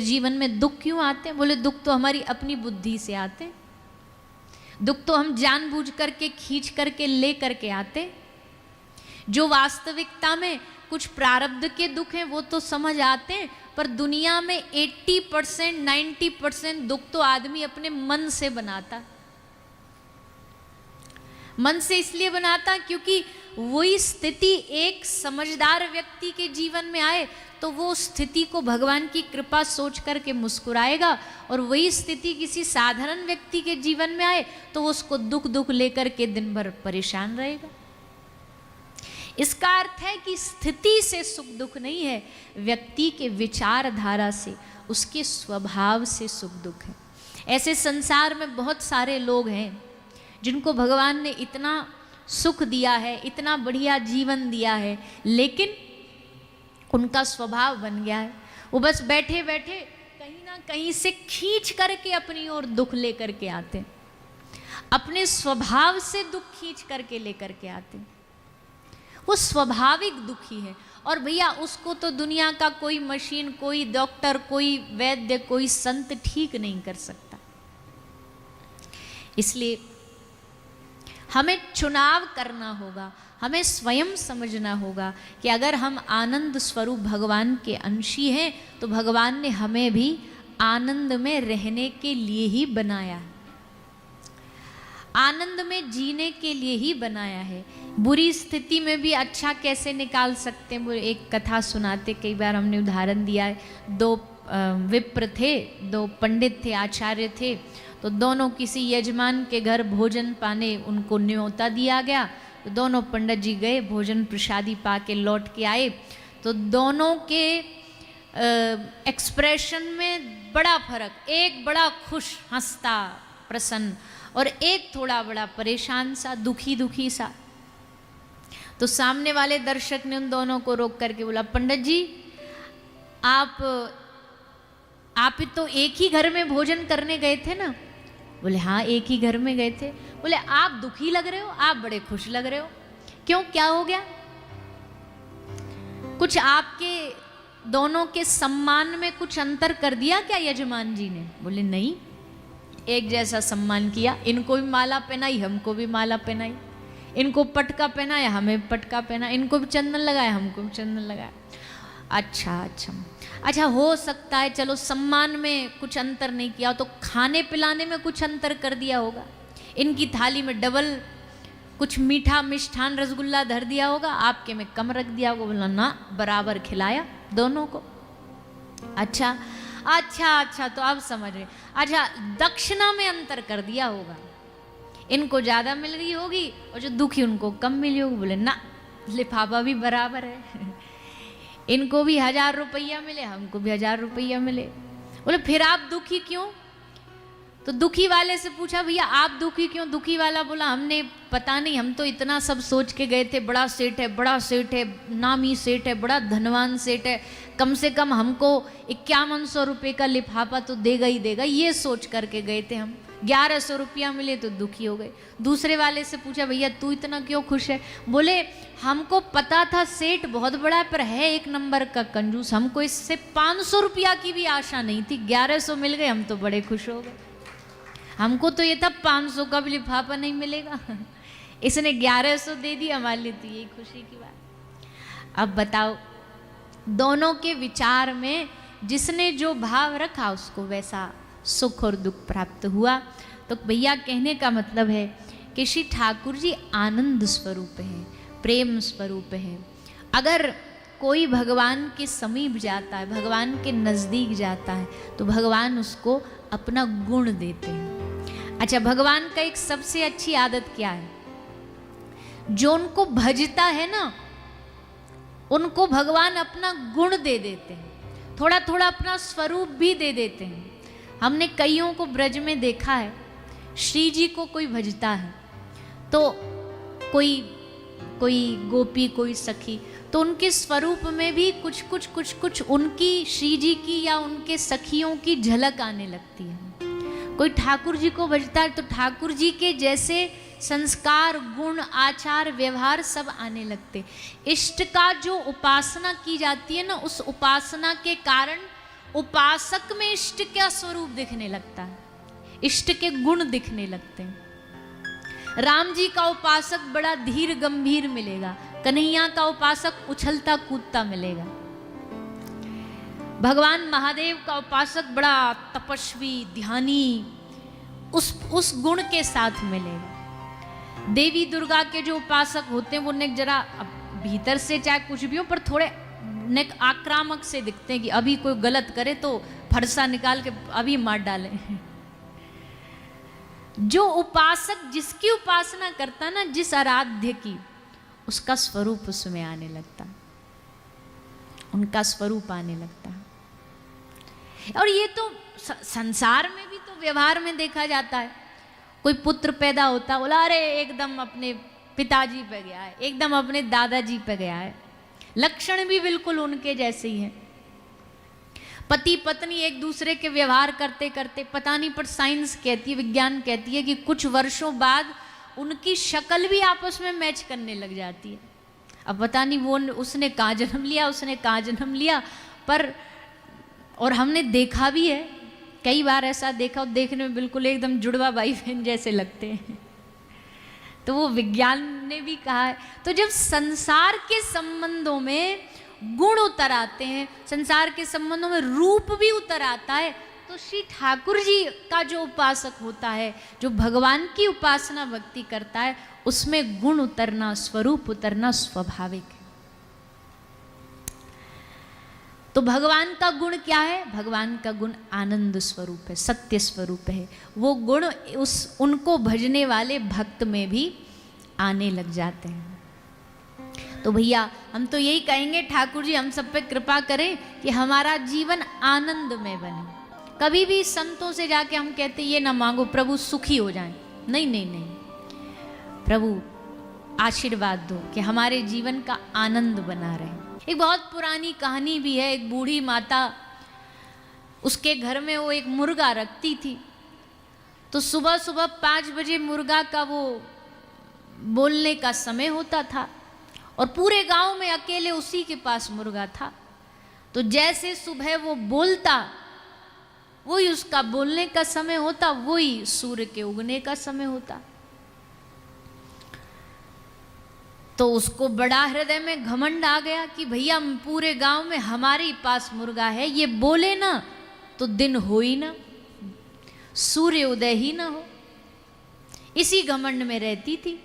जीवन में दुख क्यों आते हैं? बोले दुख तो हमारी अपनी बुद्धि से आते हैं, दुख तो हम जानबूझ करके खींच करके ले करके आते। जो वास्तविकता में कुछ प्रारब्ध के दुख हैं वो तो समझ आते हैं, पर दुनिया में 80% 90% दुख तो आदमी अपने मन से बनाता। मन से इसलिए बनाता क्योंकि वही स्थिति एक समझदार व्यक्ति के जीवन में आए तो वो स्थिति को भगवान की कृपा सोच करके मुस्कुराएगा, और वही स्थिति किसी साधारण व्यक्ति के जीवन में आए तो वो उसको दुख दुख लेकर के दिन भर परेशान रहेगा। इसका अर्थ है कि स्थिति से सुख दुख नहीं है, व्यक्ति के विचारधारा से, उसके स्वभाव से सुख दुख है। ऐसे संसार में बहुत सारे लोग हैं जिनको भगवान ने इतना सुख दिया है, इतना बढ़िया जीवन दिया है, लेकिन उनका स्वभाव बन गया है वो बस बैठे बैठे कहीं ना कहीं से खींच करके अपनी ओर दुख लेकर के आते हैं, अपने स्वभाव से दुख खींच करके लेकर के आते हैं। वो स्वाभाविक दुखी है, और भैया उसको तो दुनिया का कोई मशीन, कोई डॉक्टर, कोई वैद्य, कोई संत ठीक नहीं कर सकता। इसलिए हमें चुनाव करना होगा, हमें स्वयं समझना होगा कि अगर हम आनंद स्वरूप भगवान के अंशी हैं तो भगवान ने हमें भी आनंद में रहने के लिए ही बनाया है, आनंद में जीने के लिए ही बनाया है। बुरी स्थिति में भी अच्छा कैसे निकाल सकते हैं, वो एक कथा सुनाते, कई बार हमने उदाहरण दिया है। दो विप्र थे, दो पंडित थे, आचार्य थे, तो दोनों किसी यजमान के घर भोजन पाने उनको न्योता दिया गया। तो दोनों पंडित जी गए, भोजन प्रसादी पा के लौट के आए, तो दोनों के एक्सप्रेशन में बड़ा फर्क, एक बड़ा खुश हंसता प्रसन्न और एक थोड़ा बड़ा परेशान सा, दुखी दुखी सा। तो सामने वाले दर्शक ने उन दोनों को रोक करके बोला, पंडित जी आप तो एक ही घर में भोजन करने गए थे ना? बोले हाँ एक ही घर में गए थे। बोले आप दुखी लग रहे हो, आप बड़े खुश लग रहे हो, क्यों, क्या हो गया? कुछ आपके दोनों के सम्मान में कुछ अंतर कर दिया क्या यजमान जी ने? बोले नहीं, एक जैसा सम्मान किया, इनको भी माला पहनाई, हमको भी माला पहनाई, इनको पटका पहनाया, हमें पटका पहना, इनको भी चंदन लगाया, हमको भी चंदन लगाया। अच्छा अच्छा अच्छा, हो सकता है चलो सम्मान में कुछ अंतर नहीं किया तो खाने पिलाने में कुछ अंतर कर दिया होगा, इनकी थाली में डबल कुछ मीठा मिष्ठान रसगुल्ला धर दिया होगा, आपके में कम रख दिया होगा। बोला ना, बराबर खिलाया दोनों को। अच्छा अच्छा अच्छा, तो आप समझ रहे। अच्छा, दक्षिणा में अंतर कर दिया होगा, इनको ज़्यादा मिल गई होगी और जो दुखी उनको कम मिली होगी। बोले ना, लिफाफा भी बराबर है, इनको भी 1000 रुपया मिले, हमको भी 1000 रुपया मिले। बोले फिर आप दुखी क्यों? तो दुखी वाले से पूछा, भैया आप दुखी क्यों? दुखी वाला बोला, हमने पता नहीं, हम तो इतना सब सोच के गए थे, बड़ा सेठ है, बड़ा सेठ है, नामी सेठ है, बड़ा धनवान सेठ है, कम से कम हमको 5100 रुपये का लिफाफा तो देगा ही देगा, ये सोच करके गए थे हम। 1100 रुपया मिले तो दुखी हो गए। दूसरे वाले से पूछा, भैया तू इतना क्यों खुश है? बोले हमको पता था सेठ बहुत बड़ा है पर है एक नंबर का कंजूस, हमको इससे 500 रुपया की भी आशा नहीं थी, 1100 मिल गए, हम तो बड़े खुश हो गए। हमको तो ये था 500 का भी लिफाफा नहीं मिलेगा, इसने 1100 दे दिया, हमारे लिए तो यही खुशी की बात। अब बताओ, दोनों के विचार में जिसने जो भाव रखा उसको वैसा सुख और दुख प्राप्त हुआ। तो भैया कहने का मतलब है कि श्री ठाकुर जी आनंद स्वरूप हैं, प्रेम स्वरूप हैं। अगर कोई भगवान के समीप जाता है, भगवान के नज़दीक जाता है, तो भगवान उसको अपना गुण देते हैं। अच्छा, भगवान का एक सबसे अच्छी आदत क्या है? जो उनको भजता है ना, उनको भगवान अपना गुण दे देते हैं, थोड़ा थोड़ा अपना स्वरूप भी दे देते हैं। हमने कईयों को ब्रज में देखा है, श्री जी को कोई भजता है तो कोई गोपी, कोई सखी, तो उनके स्वरूप में भी कुछ उनकी श्री जी की या उनके सखियों की झलक आने लगती है। कोई ठाकुर जी को भजता है तो ठाकुर जी के जैसे संस्कार, गुण, आचार, व्यवहार सब आने लगते। इष्ट का जो उपासना की जाती है ना, उस उपासना के कारण उपासक में इष्ट का स्वरूप दिखने लगता है, इष्ट के गुण दिखने लगते हैं। राम जी का उपासक बड़ा धीर गंभीर मिलेगा, कन्हैया का उपासक उछलता कूदता मिलेगा, भगवान महादेव का उपासक बड़ा तपस्वी ध्यानी उस गुण के साथ मिलेगा। देवी दुर्गा के जो उपासक होते हैं वो ने जरा भीतर से चाहे कुछ भी हो पर थोड़े नेक आक्रामक से दिखते हैं कि अभी कोई गलत करे तो फरसा निकाल के अभी मार डाले। जो उपासक जिसकी उपासना करता ना, जिस आराध्य की, उसका स्वरूप उसमें आने लगता, उनका स्वरूप आने लगता। और ये तो संसार में भी तो व्यवहार में देखा जाता है। कोई पुत्र पैदा होता, बोला अरे एकदम अपने पिताजी पे गया है, एकदम अपने दादाजी पे गया है, लक्षण भी बिल्कुल उनके जैसे ही हैं। पति पत्नी एक दूसरे के व्यवहार करते करते पता नहीं, पर साइंस कहती है, विज्ञान कहती है कि कुछ वर्षों बाद उनकी शक्ल भी आपस में मैच करने लग जाती है। अब पता नहीं वो उसने कहाँ जन्म लिया, उसने कहाँ जन्म लिया, पर और हमने देखा भी है, कई बार ऐसा देखा, और देखने में बिल्कुल एकदम जुड़वा भाई बहन जैसे लगते हैं। तो वो विज्ञान ने भी कहा है। तो जब संसार के संबंधों में गुण उतर आते हैं, संसार के संबंधों में रूप भी उतर आता है, तो श्री ठाकुर जी का जो उपासक होता है, जो भगवान की उपासना भक्ति करता है, उसमें गुण उतरना, स्वरूप उतरना स्वाभाविक है। तो भगवान का गुण क्या है? भगवान का गुण आनंद स्वरूप है, सत्य स्वरूप है। वो गुण उनको भजने वाले भक्त में भी आने लग जाते हैं। तो भैया हम तो यही कहेंगे, ठाकुर जी हम सब पे कृपा करें कि हमारा जीवन आनंद में बने। कभी भी संतों से जाके हम कहते ये ना मांगो प्रभु सुखी हो जाएं, नहीं नहीं नहीं, प्रभु आशीर्वाद दो कि हमारे जीवन का आनंद बना रहे। एक बहुत पुरानी कहानी भी है। एक बूढ़ी माता, उसके घर में वो एक मुर्गा रखती थी। तो सुबह सुबह 5 बजे मुर्गा का वो बोलने का समय होता था, और पूरे गांव में अकेले उसी के पास मुर्गा था। तो जैसे सुबह वो बोलता, वही उसका बोलने का समय होता, वही सूर्य के उगने का समय होता। तो उसको बड़ा हृदय में घमंड आ गया कि भैया पूरे गांव में हमारे पास मुर्गा है, ये बोले ना तो दिन हो ही ना, सूर्य उदय ही ना हो। इसी घमंड में रहती थी।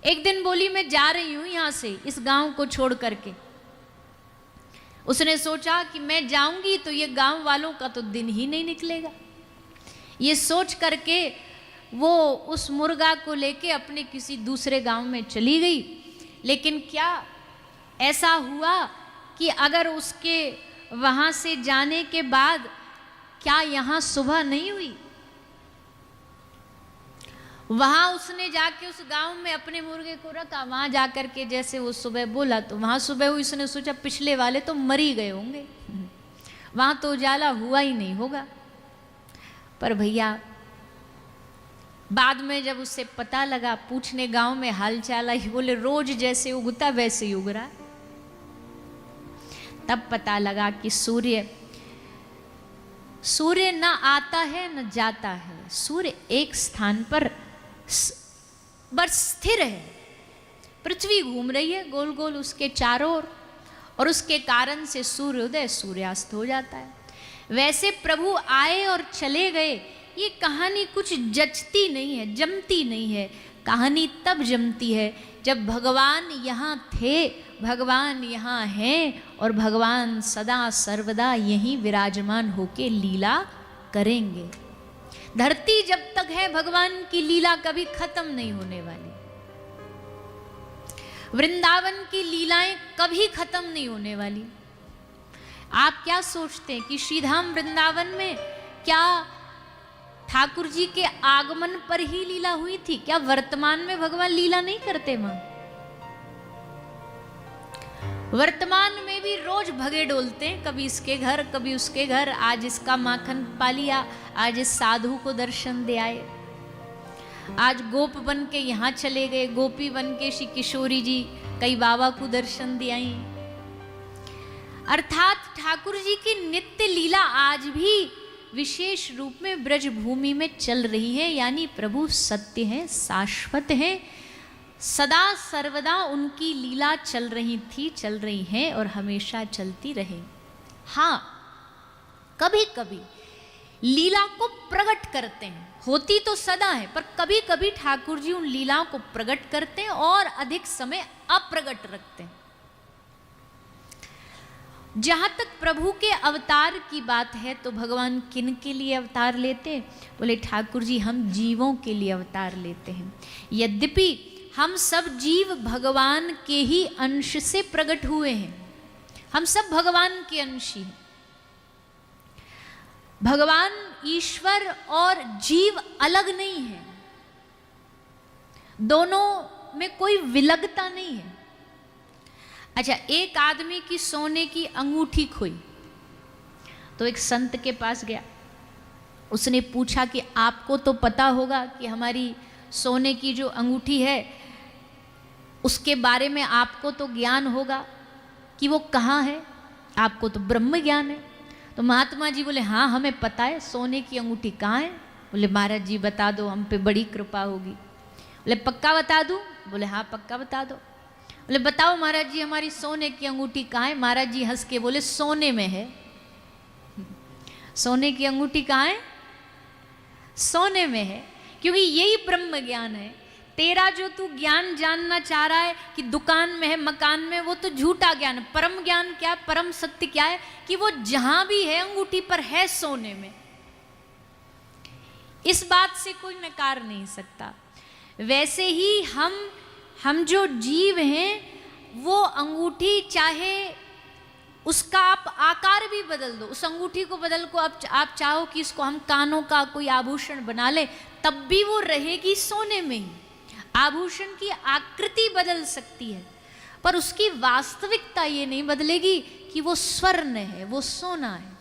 एक दिन बोली मैं जा रही हूं यहां से, इस गांव को छोड़ करके। उसने सोचा कि मैं जाऊंगी तो ये गांव वालों का तो दिन ही नहीं निकलेगा। ये सोच करके वो उस मुर्गा को लेके अपने किसी दूसरे गांव में चली गई। लेकिन क्या ऐसा हुआ कि अगर उसके वहां से जाने के बाद क्या यहां सुबह नहीं हुई? वहां उसने जाके उस गांव में अपने मुर्गे को रखा। वहां जाकर के जैसे वो सुबह बोला तो वहां सुबह हुई। उसने सोचा पिछले वाले तो मर ही गए होंगे, वहां तो उजाला हुआ ही नहीं होगा। पर भैया बाद में जब उससे पता लगा, पूछने गांव में हालचाल आई, बोले रोज जैसे उगता वैसे ही उग रहा। तब पता लगा कि सूर्य न आता है न जाता है, सूर्य एक स्थान पर बस स्थिर है। पृथ्वी घूम रही है गोल गोल उसके चारों ओर, और उसके कारण से सूर्योदय सूर्यास्त हो जाता है। वैसे प्रभु आए और चले गए, ये कहानी कुछ जचती नहीं है, जमती नहीं है। कहानी तब जमती है जब भगवान यहाँ थे, भगवान यहाँ हैं, और भगवान सदा सर्वदा यहीं विराजमान होके लीला करेंगे। धरती जब तक है भगवान की लीला कभी खत्म नहीं होने वाली। वृंदावन की लीलाएं कभी खत्म नहीं होने वाली। आप क्या सोचते हैं कि श्रीधाम वृंदावन में क्या ठाकुर जी के आगमन पर ही लीला हुई थी? क्या वर्तमान में भगवान लीला नहीं करते? मां वर्तमान में भी रोज भगे डोलते हैं, कभी इसके घर कभी उसके घर। आज इसका माखन पा लिया, आज इस साधु को दर्शन दे आए, आज गोप बन के यहाँ चले गए, गोपी बन के श्री किशोरी जी कई बाबा को दर्शन दे आई। अर्थात ठाकुर जी की नित्य लीला आज भी विशेष रूप में ब्रज भूमि में चल रही है। यानी प्रभु सत्य हैं, शाश्वत हैं, सदा सर्वदा उनकी लीला चल रही थी, चल रही है और हमेशा चलती रहे। हाँ, कभी कभी लीला को प्रकट करते हैं, होती तो सदा है, पर कभी कभी ठाकुर जी उन लीलाओं को प्रकट करते हैं और अधिक समय अप्रगट रखते हैं। जहाँ तक प्रभु के अवतार की बात है तो भगवान किन के लिए अवतार लेते हैं? बोले ठाकुर जी हम जीवों के लिए अवतार लेते हैं। यद्यपि हम सब जीव भगवान के ही अंश से प्रकट हुए हैं, हम सब भगवान के अंश ही हैं। भगवान ईश्वर और जीव अलग नहीं है, दोनों में कोई विलगता नहीं है। अच्छा, एक आदमी की सोने की अंगूठी खोई तो एक संत के पास गया, उसने पूछा कि आपको तो पता होगा कि हमारी सोने की जो अंगूठी है उसके बारे में आपको तो ज्ञान होगा कि वो कहाँ है, आपको तो ब्रह्म ज्ञान है। तो महात्मा जी बोले हाँ हमें पता है सोने की अंगूठी कहाँ है। बोले महाराज जी बता दो, हम पे बड़ी कृपा होगी। बोले पक्का बता दूं? बोले हाँ पक्का बता दो। बोले बताओ महाराज जी हमारी सोने की अंगूठी कहाँ है? महाराज जी हंस के बोले सोने में है। सोने की अंगूठी कहाँ है? सोने में है, क्योंकि यही ब्रह्म ज्ञान है। तेरा जो तू ज्ञान जानना चाह रहा है कि दुकान में है, मकान में, वो तो झूठा ज्ञान है। परम ज्ञान क्या है? परम सत्य क्या है? कि वो जहां भी है अंगूठी पर है, सोने में। इस बात से कोई नकार नहीं सकता। वैसे ही हम जो जीव हैं वो अंगूठी चाहे उसका आप आकार भी बदल दो, उस अंगूठी को बदल को आप चाहो कि इसको हम कानों का कोई आभूषण बना ले, तब भी वो रहेगी सोने में ही। आभूषण की आकृति बदल सकती है पर उसकी वास्तविकता ये नहीं बदलेगी कि वो स्वर्ण है, वो सोना है।